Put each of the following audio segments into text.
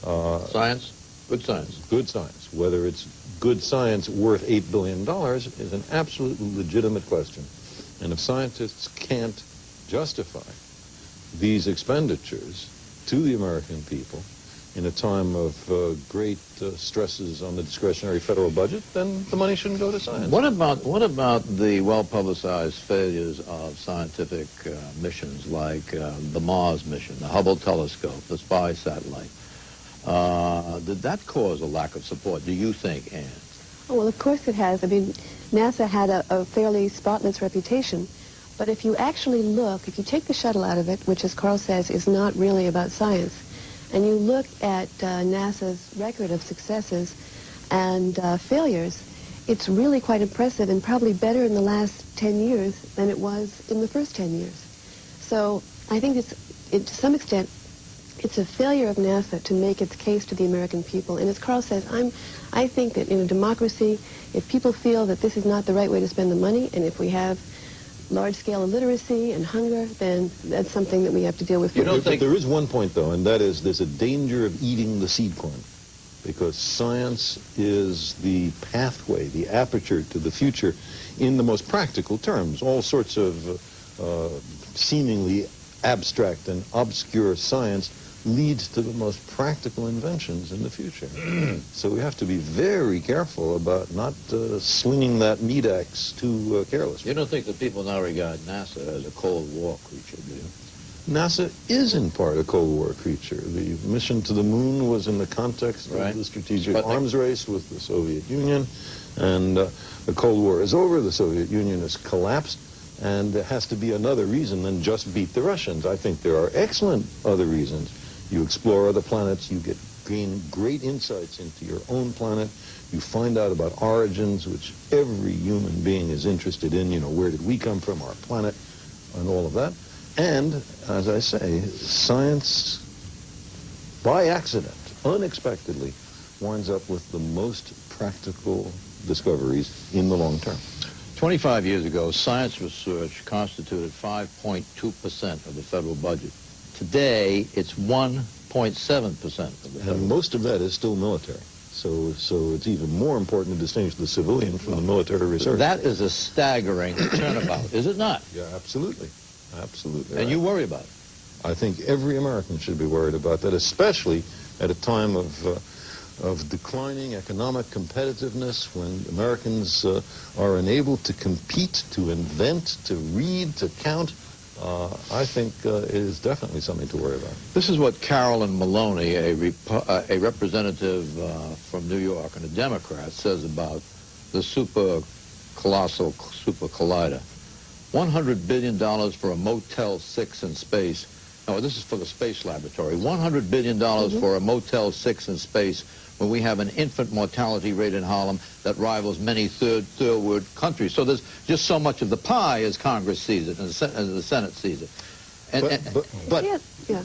Science? Good science. Good science. Whether it's good science worth $8 billion is an absolutely legitimate question. And if scientists can't justify these expenditures to the American people in a time of great stresses on the discretionary federal budget, then the money shouldn't go to science. What about the well-publicized failures of scientific missions like the Mars mission, the Hubble telescope, the spy satellite? Did that cause a lack of support, do you think, Anne? Oh, well, of course it has. I mean, NASA had a fairly spotless reputation. But if you actually look, if you take the shuttle out of it, which, as Carl says, is not really about science, and you look at NASA's record of successes and failures, it's really quite impressive and probably better in the last 10 years than it was in the first 10 years. So I think to some extent, it's a failure of NASA to make its case to the American people. And as Carl says, I think that in a democracy, if people feel that this is not the right way to spend the money, and if we have large-scale illiteracy and hunger, then that's something that we have to deal with. But there is one point, though, and that is there's a danger of eating the seed corn, because science is the pathway, the aperture to the future in the most practical terms. All sorts of seemingly abstract and obscure science leads to the most practical inventions in the future. So we have to be very careful about not swinging that meat axe too carelessly. You don't think that people now regard NASA as a Cold War creature, do you? NASA is in part a Cold War creature. The mission to the moon was in the context of the strategic arms race with the Soviet Union, and the Cold War is over, the Soviet Union has collapsed, and there has to be another reason than just beat the Russians. I think there are excellent other reasons. You explore other planets, you gain great insights into your own planet, you find out about origins, which every human being is interested in, you know, where did we come from, our planet, and all of that. And, as I say, science, by accident, unexpectedly, winds up with the most practical discoveries in the long term. 25 years ago, science research constituted 5.2% of the federal budget. Today, it's 1.7% of the federal And most of that is still military. So it's even more important to distinguish the civilian from the military research. That is a staggering turnabout, is it not? Yeah, absolutely. Absolutely. And you worry about it? I think every American should be worried about that, especially at a time of declining economic competitiveness, when Americans are unable to compete, to invent, to read, to count. I think it is definitely something to worry about. This is what Carolyn Maloney, a representative from New York and a Democrat, says about the super collider. $100 billion for a Motel 6 in space. No, this is for the space laboratory. $100 billion for a Motel 6 in space when we have an infant mortality rate in Harlem that rivals many third world countries. So there's just so much of the pie as Congress sees it and the Senate sees it. But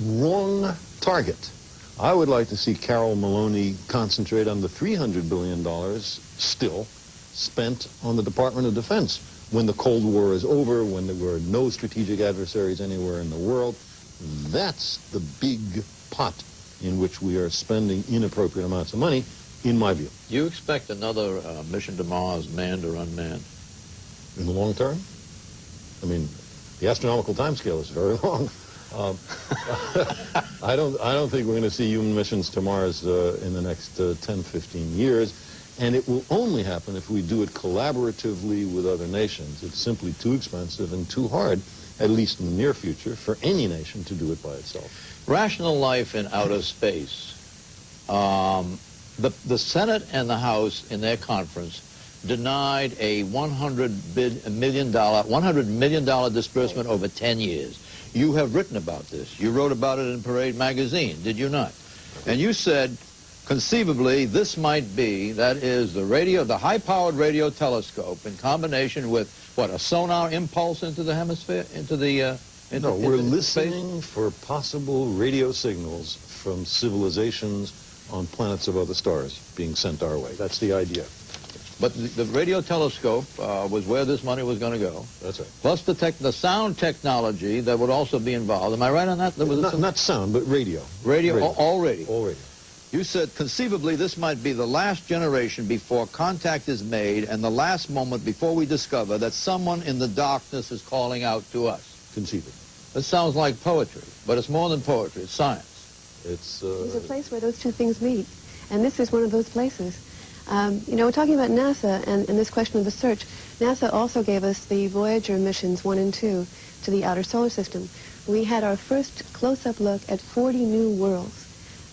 wrong target. I would like to see Carol Maloney concentrate on the $300 billion still spent on the Department of Defense when the Cold War is over, when there were no strategic adversaries anywhere in the world. That's the big pot in which we are spending inappropriate amounts of money, in my view. You expect another mission to Mars, manned or unmanned? In the long term? I mean, the astronomical timescale is very long. I don't think we're going to see human missions to Mars in the next 10, 15 years. And it will only happen if we do it collaboratively with other nations. It's simply too expensive and too hard, at least in the near future, for any nation to do it by itself. Rational life in outer space. The Senate and the House in their conference denied a $100 million disbursement over 10 years. You have written about this. You wrote about it in Parade magazine, did you not? And you said, conceivably, this might be, that is, the high-powered radio telescope in combination with, what, a sonar impulse into the hemisphere, No, we're listening for possible radio signals from civilizations on planets of other stars being sent our way. That's the idea. But the radio telescope was where this money was going to go. That's right. Plus the sound technology that would also be involved. Am I right on that? Not sound, but radio. Radio. All radio. All radio. You said conceivably this might be the last generation before contact is made and the last moment before we discover that someone in the darkness is calling out to us. Conceivably. This sounds like poetry, but it's more than poetry. It's science. There's a place where those two things meet, and this is one of those places. You know, we're talking about NASA and this question of the search. NASA also gave us the Voyager missions 1 and 2 to the outer solar system. We had our first close-up look at 40 new worlds.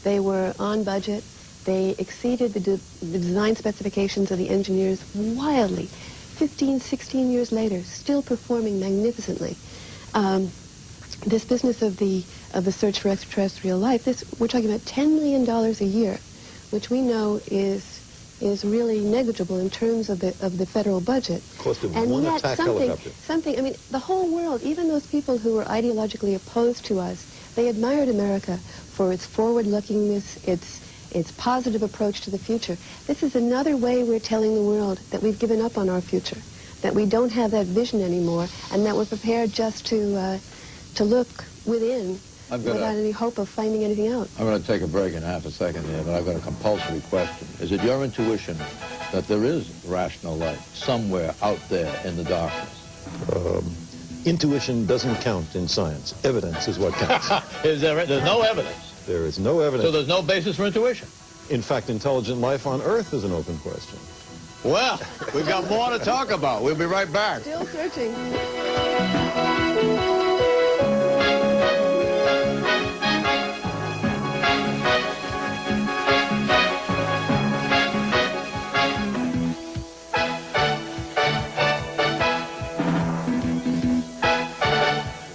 They were on budget. They exceeded the design specifications of the engineers wildly. 15, 16 years later, still performing magnificently. This business of the search for extraterrestrial life, we're talking about $10 million a year, which we know is really negligible in terms of the federal budget. Cost of and one yet attack helicopter. I mean, the whole world, even those people who were ideologically opposed to us, they admired America for its forward-lookingness, its positive approach to the future. This is another way we're telling the world that we've given up on our future, that we don't have that vision anymore, and that we're prepared just to look within without any hope of finding anything out. I'm going to take a break in half a second here, but I've got a compulsory question. Is it your intuition that there is rational life somewhere out there in the darkness? Intuition doesn't count in science. Evidence is what counts. There's no evidence. There is no evidence. So there's no basis for intuition. In fact, intelligent life on Earth is an open question. Well, we've got more to talk about. We'll be right back. Still searching.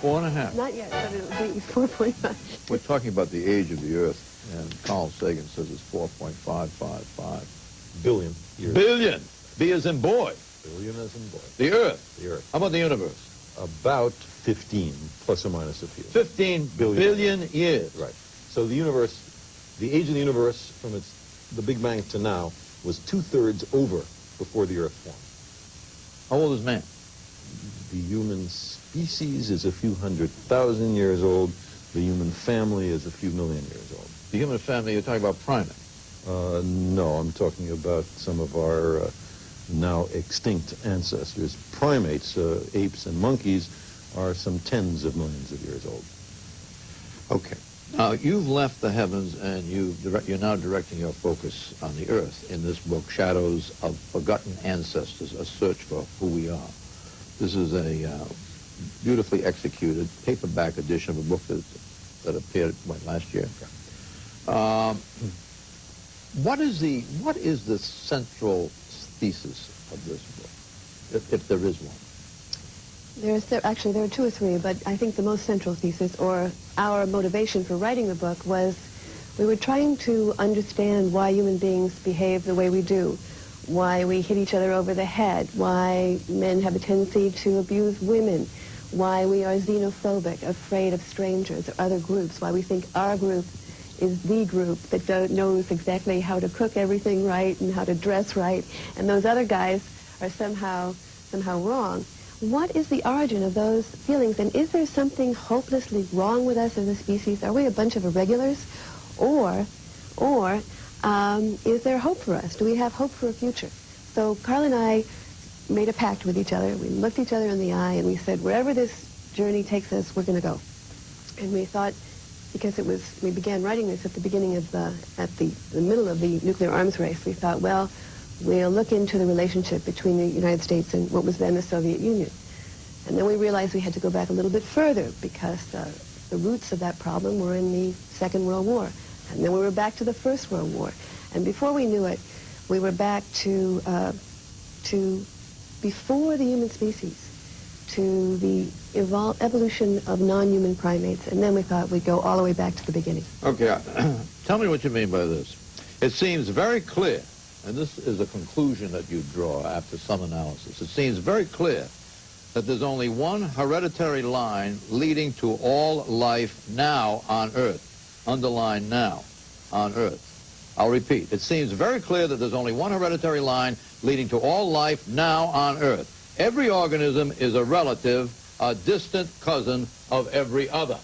4.5. Not yet, but it'll be 4.5. We're talking about the age of the Earth, and Carl Sagan says it's 4.555 billion years. billion. B as in boy. Billion as in boy. The Earth. The Earth. How about the universe? About 15, plus or minus a few. 15 billion years. Right. So the universe, the age of the universe from the Big Bang to now was 2/3 over before the Earth formed. How old is man? The human species is a few 100,000 years old. The human family is a few million years old. The human family, you're talking about primates. No, I'm talking about some of our now extinct ancestors. Primates, apes and monkeys, are some tens of millions of years old. Okay. Now, you've left the heavens and you're now directing your focus on the Earth in this book, Shadows of Forgotten Ancestors, A Search for Who We Are. This is a beautifully executed paperback edition of a book that appeared, last year? What is the central thesis of this book, if there is one? Actually, there are 2 or 3, but I think the most central thesis, or our motivation for writing the book, was we were trying to understand why human beings behave the way we do, why we hit each other over the head, why men have a tendency to abuse women, why we are xenophobic, afraid of strangers or other groups, why we think our group is the group that knows exactly how to cook everything right and how to dress right, and those other guys are somehow wrong. What is the origin of those feelings, and is there something hopelessly wrong with us as a species? Are we a bunch of irregulars, or is there hope for us? Do we have hope for a future? So Carl and I made a pact with each other. We looked each other in the eye and we said, wherever this journey takes us, we're going to go. And we thought, because we began writing this at the beginning of the middle of the nuclear arms race, we thought, well, we'll look into the relationship between the United States and what was then the Soviet Union. And then we realized we had to go back a little bit further because the roots of that problem were in the Second World War. And then we were back to the First World War. And before we knew it, we were back to before the human species, to the evolution of non-human primates. And then we thought we'd go all the way back to the beginning. Okay, tell me what you mean by this. It seems very clear, and this is a conclusion that you draw after some analysis. It seems very clear that there's only one hereditary line leading to all life now on Earth. Underline now, on Earth. I'll repeat. It seems very clear that there's only one hereditary line leading to all life now on Earth. Every organism is a relative, a distant cousin of every other.